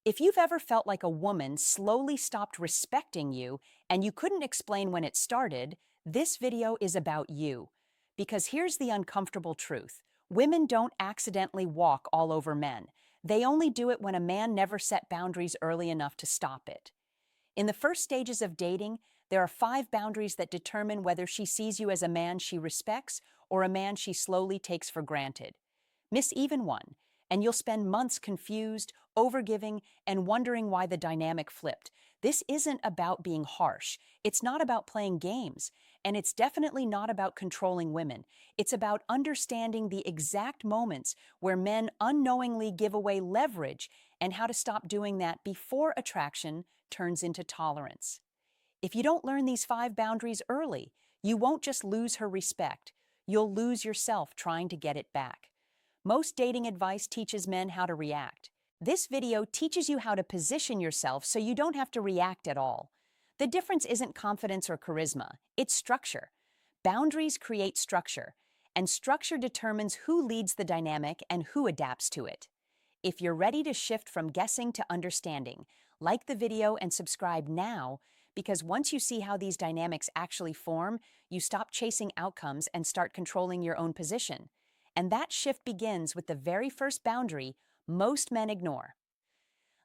If you've ever felt like a woman slowly stopped respecting you and you couldn't explain when it started, this video is about you. Because here's the uncomfortable truth. Women don't accidentally walk all over men. They only do it when a man never set boundaries early enough to stop it. In the first stages of dating, there are 5 boundaries that determine whether she sees you as a man she respects or a man she slowly takes for granted. Miss even one, and you'll spend months confused, overgiving, and wondering why the dynamic flipped. This isn't about being harsh. It's not about playing games. And it's definitely not about controlling women. It's about understanding the exact moments where men unknowingly give away leverage and how to stop doing that before attraction turns into tolerance. If you don't learn these 5 boundaries early, you won't just lose her respect. You'll lose yourself trying to get it back. Most dating advice teaches men how to react. This video teaches you how to position yourself so you don't have to react at all. The difference isn't confidence or charisma, it's structure. Boundaries create structure, and structure determines who leads the dynamic and who adapts to it. If you're ready to shift from guessing to understanding, like the video and subscribe now, because once you see how these dynamics actually form, you stop chasing outcomes and start controlling your own position. And that shift begins with the very first boundary most men ignore.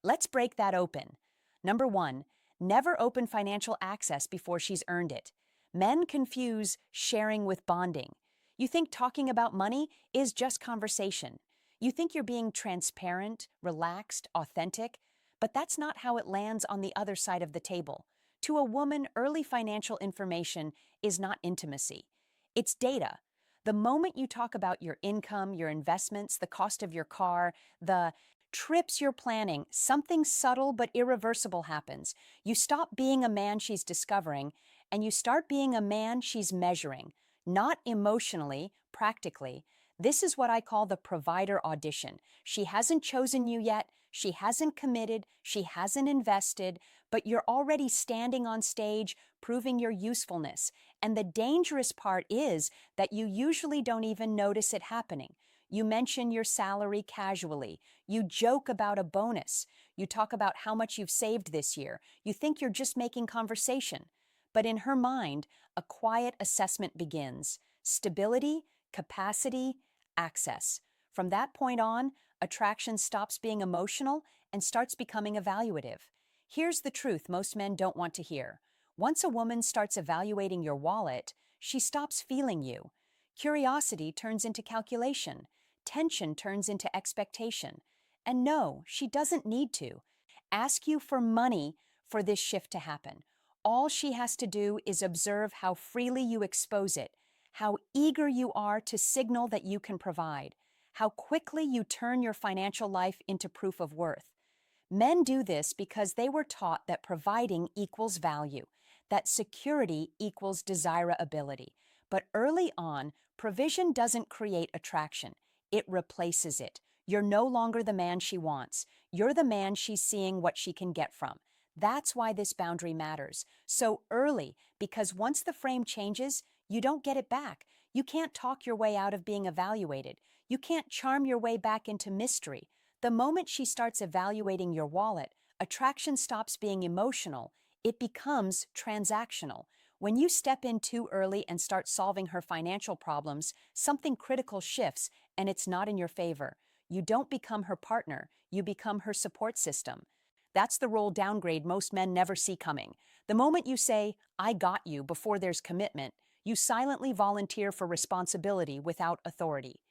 Let's break that open. Number 1, never open financial access before she's earned it. Men confuse sharing with bonding. You think talking about money is just conversation. You think you're being transparent, relaxed, authentic, but that's not how it lands on the other side of the table. To a woman, early financial information is not intimacy. It's data. The moment you talk about your income, your investments, the cost of your car, the trips you're planning, something subtle but irreversible happens. You stop being a man she's discovering, and you start being a man she's measuring. Not emotionally, practically. This is what I call the provider audition. She hasn't chosen you yet, she hasn't committed, she hasn't invested, but you're already standing on stage proving your usefulness. And the dangerous part is that you usually don't even notice it happening. You mention your salary casually. You joke about a bonus. You talk about how much you've saved this year. You think you're just making conversation. But in her mind, a quiet assessment begins. Stability, capacity, access. From that point on, attraction stops being emotional and starts becoming evaluative. Here's the truth most men don't want to hear. Once a woman starts evaluating your wallet, she stops feeling you. Curiosity turns into calculation. Tension turns into expectation. And no, she doesn't need to ask you for money for this shift to happen. All she has to do is observe how freely you expose it, how eager you are to signal that you can provide, how quickly you turn your financial life into proof of worth. Men do this because they were taught that providing equals value, that security equals desirability. But early on, provision doesn't create attraction. It replaces it. You're no longer the man she wants. You're the man she's seeing what she can get from. That's why this boundary matters so early, because once the frame changes, you don't get it back. You can't talk your way out of being evaluated. You can't charm your way back into mystery. The moment she starts evaluating your wallet, attraction stops being emotional. It becomes transactional. When you step in too early and start solving her financial problems, something critical shifts, and it's not in your favor. You don't become her partner, you become her support system. That's the role downgrade most men never see coming. The moment you say, "I got you," before there's commitment, you silently volunteer for responsibility without authority.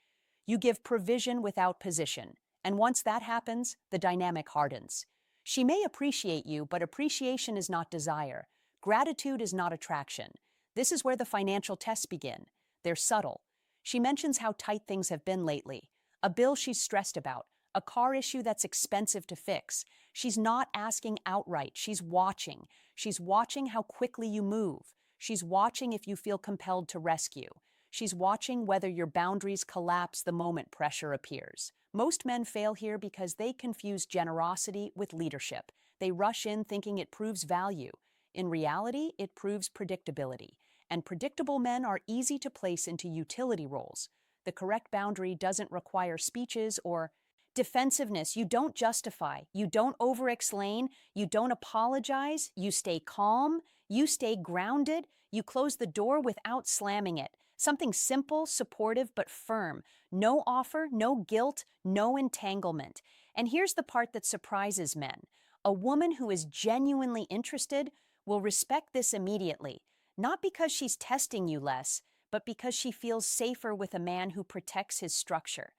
You give provision without position. And once that happens, the dynamic hardens. She may appreciate you, but appreciation is not desire. Gratitude is not attraction. This is where the financial tests begin. They're subtle. She mentions how tight things have been lately, a bill she's stressed about, a car issue that's expensive to fix. She's not asking outright. She's watching. She's watching how quickly you move. She's watching if you feel compelled to rescue. She's watching whether your boundaries collapse the moment pressure appears. Most men fail here because they confuse generosity with leadership. They rush in thinking it proves value. In reality, it proves predictability. And predictable men are easy to place into utility roles. The correct boundary doesn't require speeches or Defensiveness, you don't justify, you don't over-explain, you don't apologize, you stay calm, you stay grounded, you close the door without slamming it. Something simple, supportive, but firm. No offer, no guilt, no entanglement. And here's the part that surprises men. A woman who is genuinely interested will respect this immediately, not because she's testing you less, but because she feels safer with a man who protects his structure.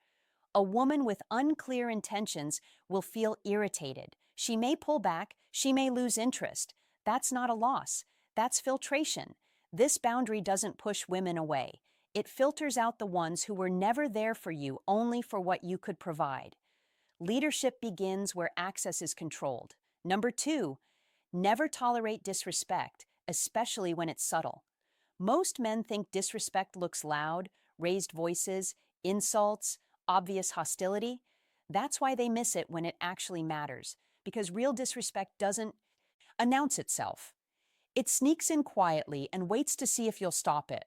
A woman with unclear intentions will feel irritated. She may pull back, she may lose interest. That's not a loss, that's filtration. This boundary doesn't push women away. It filters out the ones who were never there for you only for what you could provide. Leadership begins where access is controlled. Number 2, never tolerate disrespect, especially when it's subtle. Most men think disrespect looks loud, raised voices, insults, obvious hostility. That's why they miss it when it actually matters, because real disrespect doesn't announce itself. It sneaks in quietly and waits to see if you'll stop it.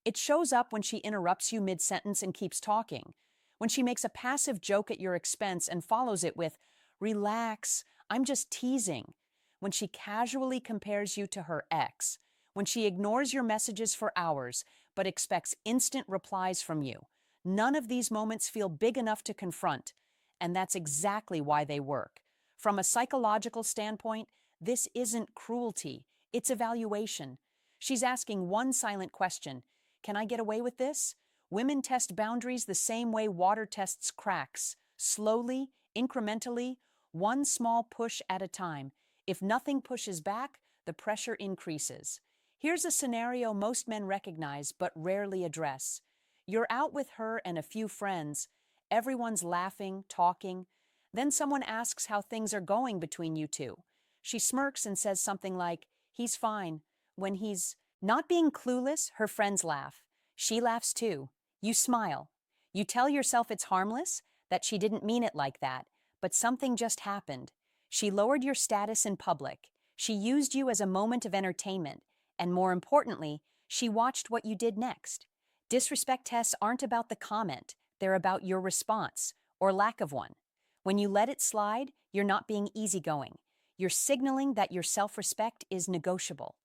It shows up when she interrupts you mid-sentence and keeps talking, when she makes a passive joke at your expense and follows it with, "Relax, I'm just teasing," when she casually compares you to her ex, when she ignores your messages for hours but expects instant replies from you. None of these moments feel big enough to confront, and that's exactly why they work. From a psychological standpoint, this isn't cruelty, it's evaluation. She's asking one silent question: can I get away with this? Women test boundaries the same way water tests cracks, slowly, incrementally, one small push at a time. If nothing pushes back, the pressure increases. Here's a scenario most men recognize but rarely address. You're out with her and a few friends. Everyone's laughing, talking. Then someone asks how things are going between you two. She smirks and says something like, "He's fine." When he's not being clueless, her friends laugh. She laughs too. You smile. You tell yourself it's harmless, that she didn't mean it like that, but something just happened. She lowered your status in public. She used you as a moment of entertainment. And more importantly, she watched what you did next. Disrespect tests aren't about the comment, they're about your response, or lack of one. When you let it slide, you're not being easygoing. You're signaling that your self-respect is negotiable,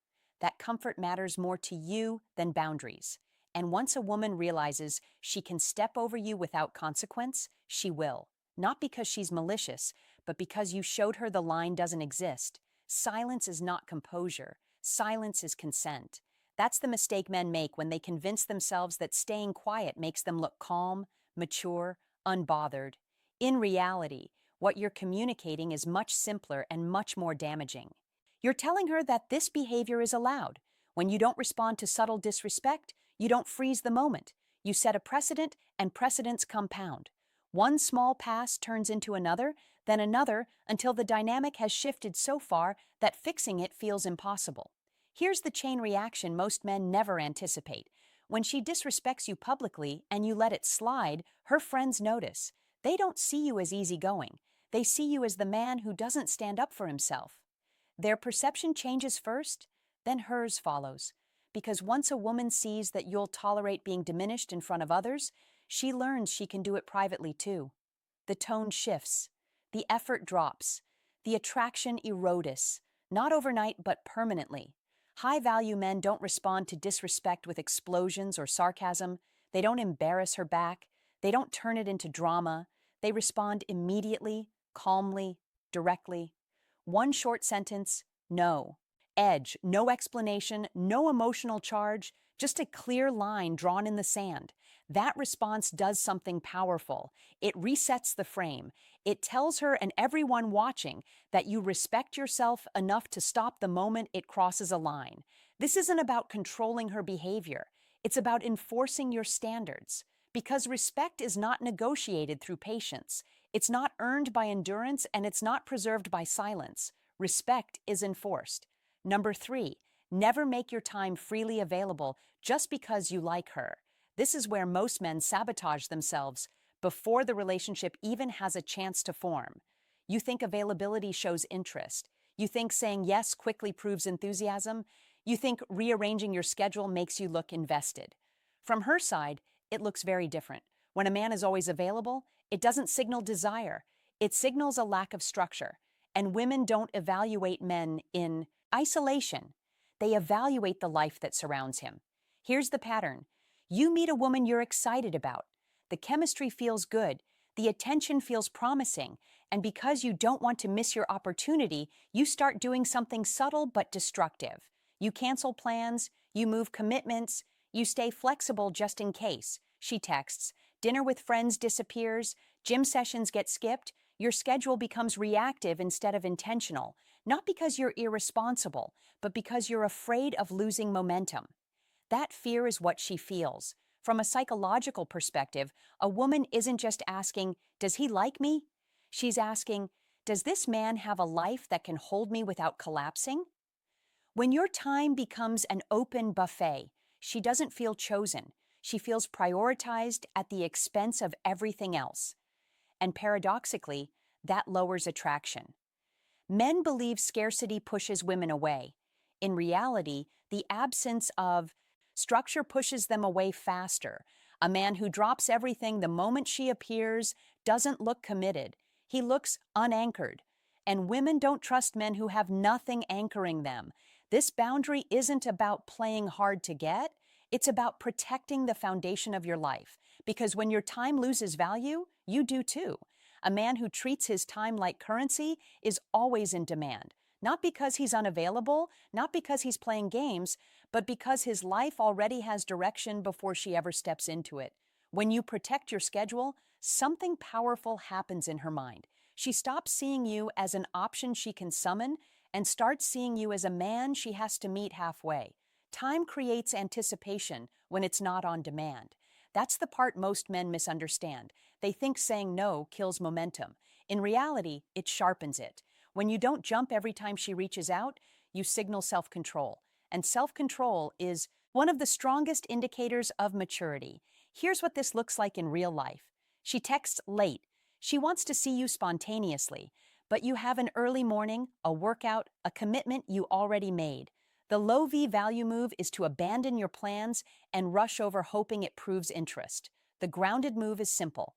that comfort matters more to you than boundaries. And once a woman realizes she can step over you without consequence, she will. Not because she's malicious, but because you showed her the line doesn't exist. Silence is not composure. Silence is consent. That's the mistake men make when they convince themselves that staying quiet makes them look calm, mature, unbothered. In reality, what you're communicating is much simpler and much more damaging. You're telling her that this behavior is allowed. When you don't respond to subtle disrespect, you don't freeze the moment. You set a precedent, and precedents compound. One small pass turns into another, then another, until the dynamic has shifted so far that fixing it feels impossible. Here's the chain reaction most men never anticipate. When she disrespects you publicly and you let it slide, her friends notice. They don't see you as easygoing. They see you as the man who doesn't stand up for himself. Their perception changes first, then hers follows. Because once a woman sees that you'll tolerate being diminished in front of others, she learns she can do it privately too. The tone shifts. The effort drops. The attraction erodes. Not overnight, but permanently. High-value men don't respond to disrespect with explosions or sarcasm. They don't embarrass her back. They don't turn it into drama. They respond immediately, calmly, directly. One short sentence, no. Edge, no explanation, no emotional charge, just a clear line drawn in the sand. That response does something powerful. It resets the frame. It tells her and everyone watching that you respect yourself enough to stop the moment it crosses a line. This isn't about controlling her behavior. It's about enforcing your standards. Because respect is not negotiated through patience. It's not earned by endurance, and it's not preserved by silence. Respect is enforced. Number 3, never make your time freely available just because you like her. This is where most men sabotage themselves before the relationship even has a chance to form. You think availability shows interest. You think saying yes quickly proves enthusiasm. You think rearranging your schedule makes you look invested. From her side, it looks very different. When a man is always available, It doesn't signal desire. It signals a lack of structure. And women don't evaluate men in isolation. They evaluate the life that surrounds him. Here's the pattern. You meet a woman you're excited about. The chemistry feels good. The attention feels promising. And because you don't want to miss your opportunity, you start doing something subtle but destructive. You cancel plans, you move commitments, you stay flexible just in case. She texts, dinner with friends disappears, gym sessions get skipped, your schedule becomes reactive instead of intentional, not because you're irresponsible, but because you're afraid of losing momentum. That fear is what she feels. From a psychological perspective, a woman isn't just asking, "Does he like me?" She's asking, "Does this man have a life that can hold me without collapsing?" When your time becomes an open buffet, she doesn't feel chosen. She feels prioritized at the expense of everything else. And paradoxically, that lowers attraction. Men believe scarcity pushes women away. In reality, the absence of structure pushes them away faster. A man who drops everything the moment she appears doesn't look committed. He looks unanchored. And women don't trust men who have nothing anchoring them. This boundary isn't about playing hard to get, it's about protecting the foundation of your life. Because when your time loses value, you do too. A man who treats his time like currency is always in demand, not because he's unavailable, not because he's playing games, but because his life already has direction before she ever steps into it. When you protect your schedule, something powerful happens in her mind. She stops seeing you as an option she can summon and starts seeing you as a man she has to meet halfway. Time creates anticipation when it's not on demand. That's the part most men misunderstand. They think saying no kills momentum. In reality, it sharpens it. When you don't jump every time she reaches out, you signal self-control. And self-control is one of the strongest indicators of maturity. Here's what this looks like in real life. She texts late. She wants to see you spontaneously, but you have an early morning, a workout, a commitment you already made. The low V value move is to abandon your plans and rush over hoping it proves interest. The grounded move is simple.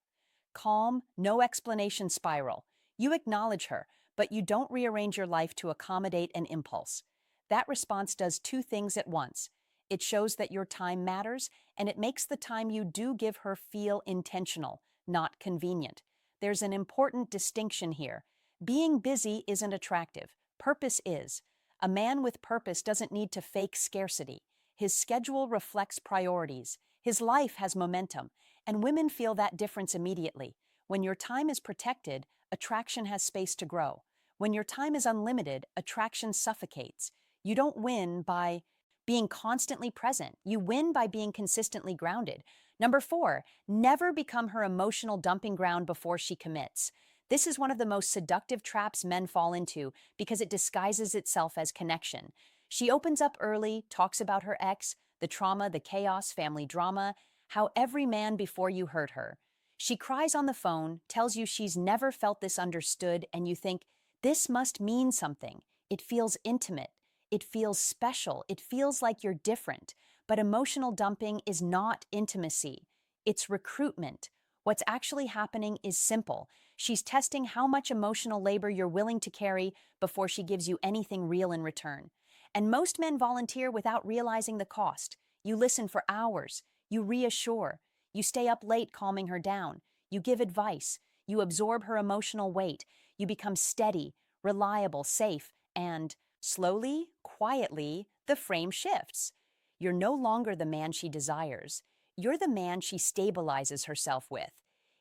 Calm, no explanation spiral. You acknowledge her, but you don't rearrange your life to accommodate an impulse. That response does two things at once. It shows that your time matters, and it makes the time you do give her feel intentional, not convenient. There's an important distinction here. Being busy isn't attractive. Purpose is. A man with purpose doesn't need to fake scarcity. His schedule reflects priorities. His life has momentum, and women feel that difference immediately. When your time is protected, attraction has space to grow. When your time is unlimited, attraction suffocates. You don't win by being constantly present. You win by being consistently grounded. Number 4, never become her emotional dumping ground before she commits. This is one of the most seductive traps men fall into because it disguises itself as connection. She opens up early, talks about her ex, the trauma, the chaos, family drama, how every man before you hurt her. She cries on the phone, tells you she's never felt this understood, and you think, this must mean something. It feels intimate. It feels special. It feels like you're different. But emotional dumping is not intimacy. It's recruitment. What's actually happening is simple. She's testing how much emotional labor you're willing to carry before she gives you anything real in return. And most men volunteer without realizing the cost. You listen for hours. You reassure. You stay up late calming her down. You give advice. You absorb her emotional weight. You become steady, reliable, safe, and slowly, quietly, the frame shifts. You're no longer the man she desires. You're the man she stabilizes herself with.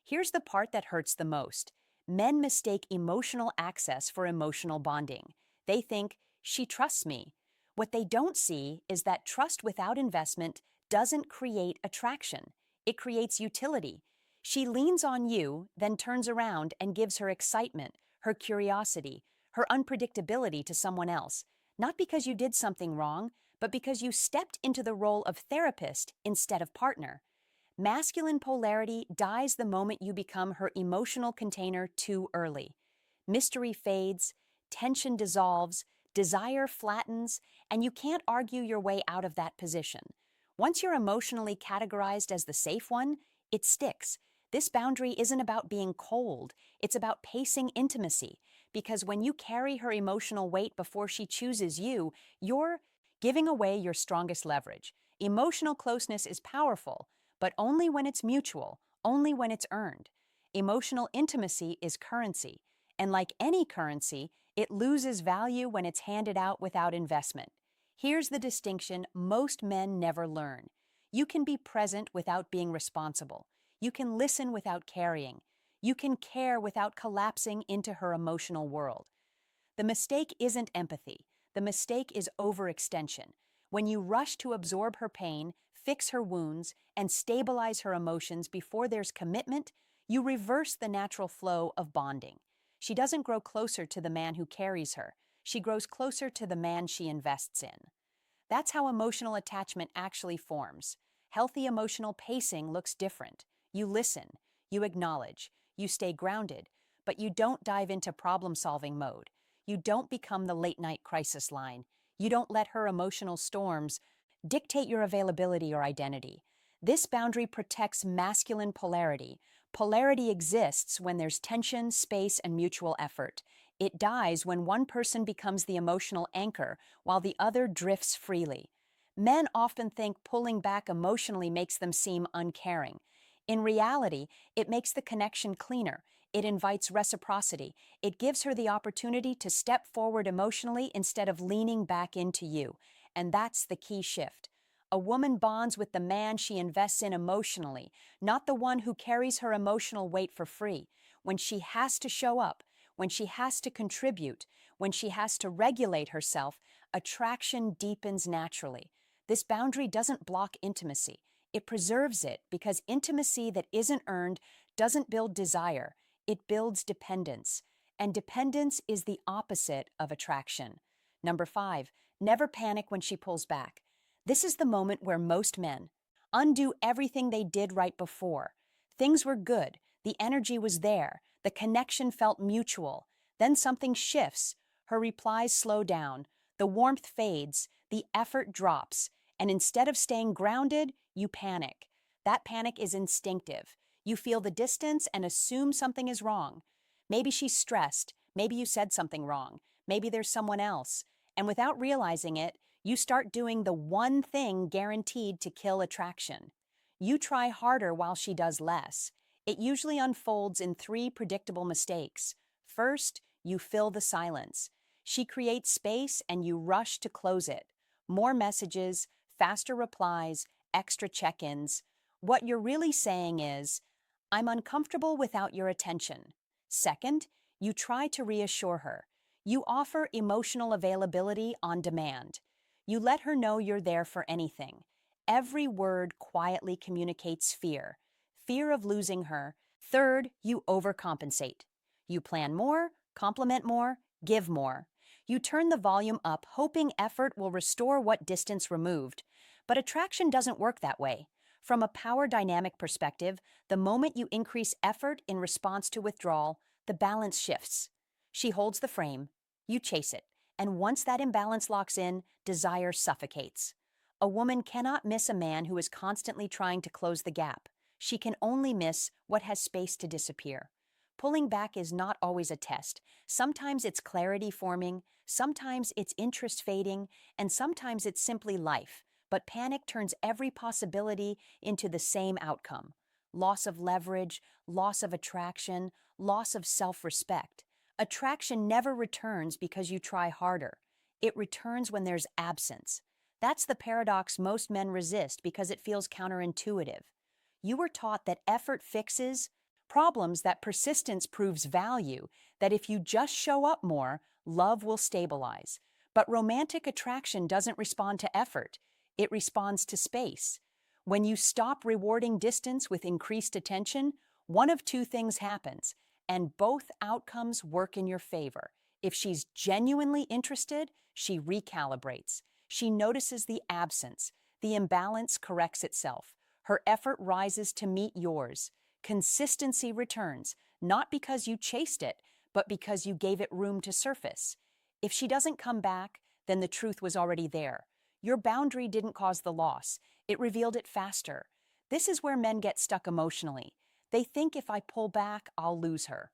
Here's the part that hurts the most. Men mistake emotional access for emotional bonding. They think, she trusts me. What they don't see is that trust without investment doesn't create attraction. It creates utility. She leans on you, then turns around and gives her excitement, her curiosity, her unpredictability to someone else. Not because you did something wrong, but because you stepped into the role of therapist instead of partner. Masculine polarity dies the moment you become her emotional container too early. Mystery fades, tension dissolves, desire flattens, and you can't argue your way out of that position. Once you're emotionally categorized as the safe one, it sticks. This boundary isn't about being cold, it's about pacing intimacy. Because when you carry her emotional weight before she chooses you, you're giving away your strongest leverage. Emotional closeness is powerful, but only when it's mutual, only when it's earned. Emotional intimacy is currency, and like any currency, it loses value when it's handed out without investment. Here's the distinction most men never learn. You can be present without being responsible. You can listen without carrying. You can care without collapsing into her emotional world. The mistake isn't empathy. The mistake is overextension. When you rush to absorb her pain, fix her wounds, and stabilize her emotions before there's commitment, you reverse the natural flow of bonding. She doesn't grow closer to the man who carries her. She grows closer to the man she invests in. That's how emotional attachment actually forms. Healthy emotional pacing looks different. You listen, you acknowledge, you stay grounded, but you don't dive into problem-solving mode. You don't become the late-night crisis line. You don't let her emotional storms dictate your availability or identity. This boundary protects masculine polarity. Polarity exists when there's tension, space, and mutual effort. It dies when one person becomes the emotional anchor while the other drifts freely. Men often think pulling back emotionally makes them seem uncaring. In reality, it makes the connection cleaner. It invites reciprocity. It gives her the opportunity to step forward emotionally instead of leaning back into you. And that's the key shift. A woman bonds with the man she invests in emotionally, not the one who carries her emotional weight for free. When she has to show up, when she has to contribute, when she has to regulate herself, attraction deepens naturally. This boundary doesn't block intimacy. It preserves it because intimacy that isn't earned doesn't build desire. It builds dependence. And dependence is the opposite of attraction. Number 5, never panic when she pulls back. This is the moment where most men undo everything they did right before. Things were good. The energy was there. The connection felt mutual. Then something shifts. Her replies slow down. The warmth fades. The effort drops. And instead of staying grounded, you panic. That panic is instinctive. You feel the distance and assume something is wrong. Maybe she's stressed. Maybe you said something wrong. Maybe there's someone else. And without realizing it, you start doing the one thing guaranteed to kill attraction. You try harder while she does less. It usually unfolds in 3 predictable mistakes. First, you fill the silence. She creates space and you rush to close it. More messages, faster replies, extra check-ins. What you're really saying is, I'm uncomfortable without your attention. Second, you try to reassure her. You offer emotional availability on demand. You let her know you're there for anything. Every word quietly communicates fear. Fear of losing her. Third, you overcompensate. You plan more, compliment more, give more. You turn the volume up, hoping effort will restore what distance removed. But attraction doesn't work that way. From a power dynamic perspective, the moment you increase effort in response to withdrawal, the balance shifts. She holds the frame, you chase it, and once that imbalance locks in, desire suffocates. A woman cannot miss a man who is constantly trying to close the gap. She can only miss what has space to disappear. Pulling back is not always a test. Sometimes it's clarity forming, sometimes it's interest fading, and sometimes it's simply life. But panic turns every possibility into the same outcome. Loss of leverage, loss of attraction, loss of self-respect. Attraction never returns because you try harder. It returns when there's absence. That's the paradox most men resist because it feels counterintuitive. You were taught that effort fixes problems, that persistence proves value, that if you just show up more, love will stabilize. But romantic attraction doesn't respond to effort. It responds to space. When you stop rewarding distance with increased attention, one of 2 things happens, and both outcomes work in your favor. If she's genuinely interested, she recalibrates. She notices the absence. The imbalance corrects itself. Her effort rises to meet yours. Consistency returns, not because you chased it, but because you gave it room to surface. If she doesn't come back, then the truth was already there. Your boundary didn't cause the loss. It revealed it faster. This is where men get stuck emotionally. They think if I pull back, I'll lose her.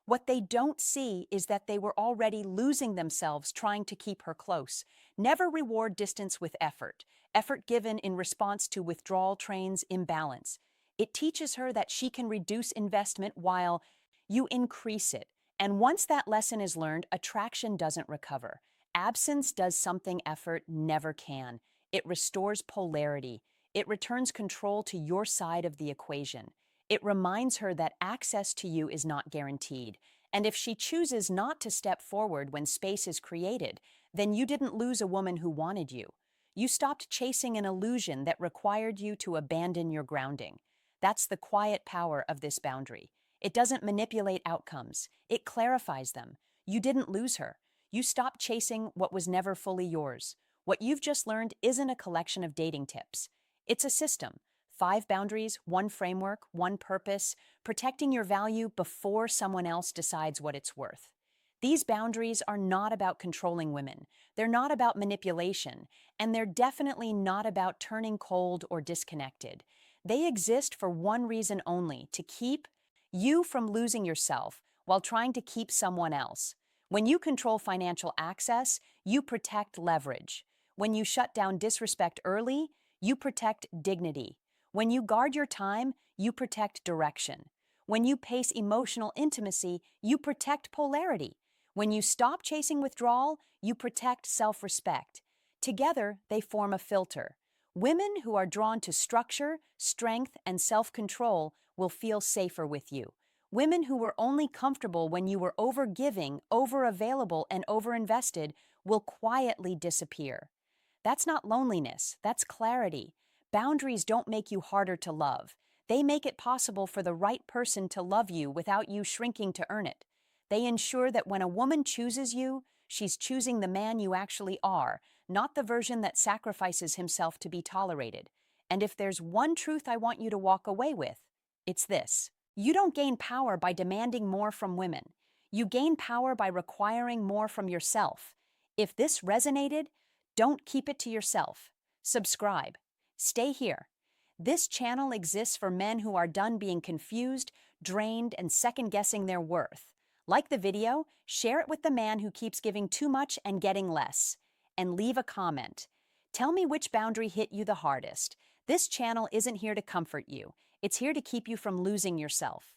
What they don't see is that they were already losing themselves trying to keep her close. Never reward distance with effort. Effort given in response to withdrawal trains imbalance. It teaches her that she can reduce investment while you increase it. And once that lesson is learned, attraction doesn't recover. Absence does something effort never can. It restores polarity. It returns control to your side of the equation. It reminds her that access to you is not guaranteed. And if she chooses not to step forward when space is created, then you didn't lose a woman who wanted you. You stopped chasing an illusion that required you to abandon your grounding. That's the quiet power of this boundary. It doesn't manipulate outcomes, it clarifies them. You didn't lose her. You stopped chasing what was never fully yours. What you've just learned isn't a collection of dating tips. It's a system. 5 boundaries, 1 framework, 1 purpose, protecting your value before someone else decides what it's worth. These boundaries are not about controlling women. They're not about manipulation, and they're definitely not about turning cold or disconnected. They exist for one reason only: to keep you from losing yourself while trying to keep someone else. When you control financial access, you protect leverage. When you shut down disrespect early, you protect dignity. When you guard your time, you protect direction. When you pace emotional intimacy, you protect polarity. When you stop chasing withdrawal, you protect self-respect. Together, they form a filter. Women who are drawn to structure, strength, and self-control will feel safer with you. Women who were only comfortable when you were over-giving, over-available, and over-invested will quietly disappear. That's not loneliness, that's clarity. Boundaries don't make you harder to love. They make it possible for the right person to love you without you shrinking to earn it. They ensure that when a woman chooses you, she's choosing the man you actually are, not the version that sacrifices himself to be tolerated. And if there's one truth I want you to walk away with, it's this: you don't gain power by demanding more from women. You gain power by requiring more from yourself. If this resonated, don't keep it to yourself. Subscribe. Stay here. This channel exists for men who are done being confused, drained, and second-guessing their worth. Like the video, share it with the man who keeps giving too much and getting less. And leave a comment. Tell me which boundary hit you the hardest. This channel isn't here to comfort you. It's here to keep you from losing yourself.